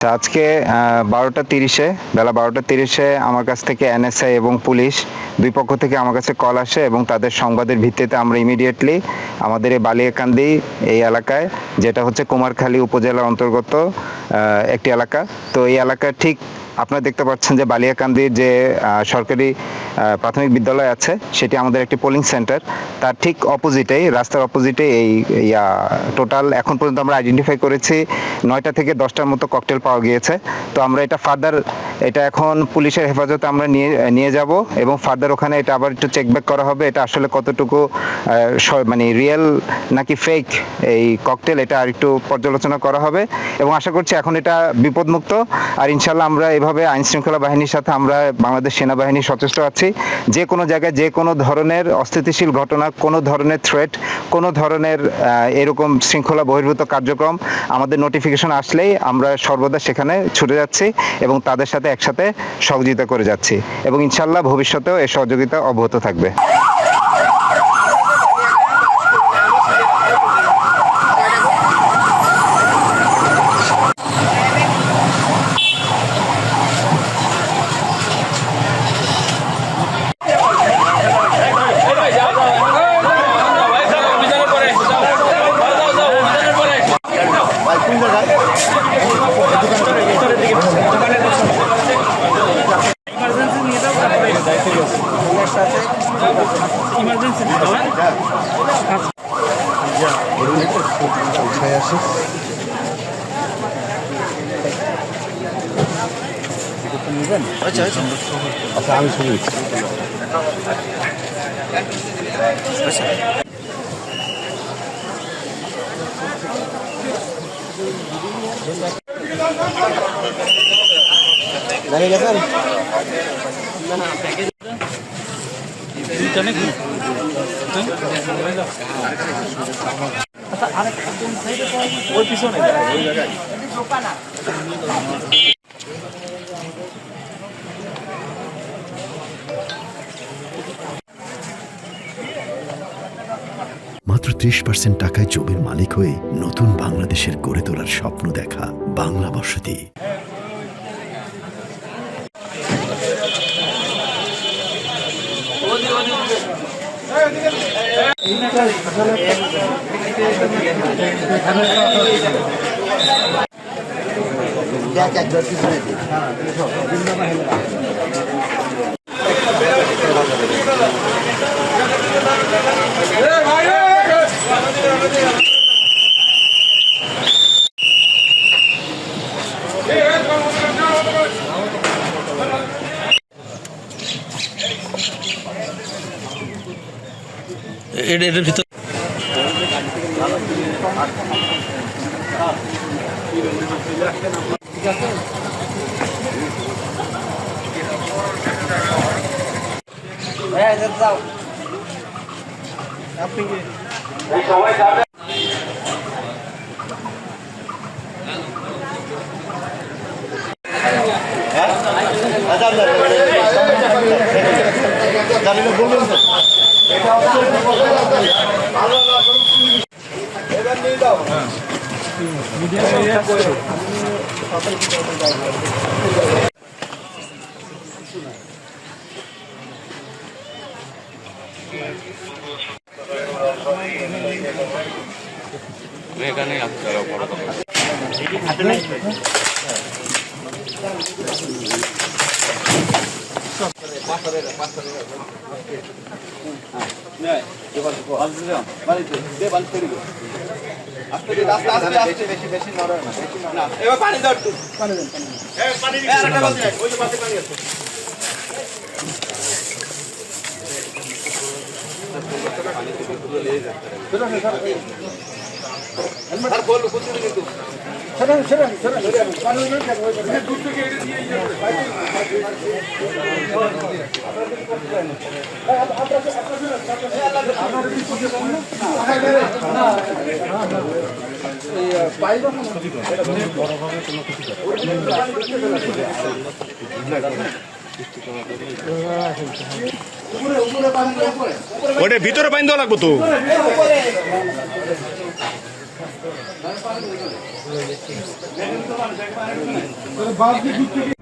আজকে 12টা 30-এ বেলা 12টা 30-এ আমার কাছ থেকে এনএসআই এবং পুলিশ দুই পক্ষ থেকে আমার কাছে কল আসে এবং তাদের সংবাদের ভিত্তিতে আমরা ইমিডিয়েটলি আমাদের এই বালিয়াকান্দি এই এলাকায়, যেটা হচ্ছে কুমারখালী উপজেলার অন্তর্গত একটি এলাকা। তো এই এলাকার ঠিক আপনারা দেখতে পাচ্ছেন যে বালিয়াকান্দির যে সরকারি প্রাথমিক বিদ্যালয় আছে সেটি আমাদের একটি পোলিং সেন্টার। তার ঠিক অপোজিটেই, রাস্তার অপোজিটে এই টোটাল এখন পর্যন্ত আমরা আইডেন্টিফাই করেছি 9টা থেকে 10টার মতো ককটেল পাওয়া গিয়েছে। তো আমরা এটা এখন পুলিশের হেফাজতে আমরা নিয়ে যাব এবং ফার্দার ওখানে এটা আবার একটু চেক ব্যাক করা হবে, এটা আসলে কতটুকু মানে রিয়েল নাকি ফেক এই ককটেল, এটা আর একটু পর্যালোচনা করা হবে এবং আশা করছি এখন এটা বিপদমুক্ত। আর ইনশাল্লাহ আমরা এভাবে আইন শৃঙ্খলা বাহিনীর সাথে আমরা বাংলাদেশ সেনাবাহিনী সচেষ্ট আছি। যে কোনো জায়গায় যে কোনো ধরনের অস্থিতিশীল ঘটনা, কোনো ধরনের থ্রেট, কোনো ধরনের এরকম শৃঙ্খলা বহির্ভূত কার্যক্রম আমাদের নোটিফিকেশন আসলেই আমরা সর্বদা সেখানে ছুটে যাচ্ছি এবং তাদের সাথে একসাথে সহযোগিতা করে যাচ্ছি এবং ইনশাল্লাহ ভবিষ্যতেও এই সহযোগিতা অব্যাহত থাকবে। আচ্ছা, আমি শুনি। দাঁড়িয়ে গেছেন ওই পিছনে ওই জায়গায় মাত্র 30% টাকায় জমির মালিক হয়ে নতুন বাংলাদেশের গড়ে তোলার স্বপ্ন দেখা বাংলা বসতি। এটার ভিতর সবাই যাবে। এখানে পানি দাও, পানি দেন, পানি আছে। ওটা ভিতরে পানি দেওয়া লাগবো তো। বাদ দিয়ে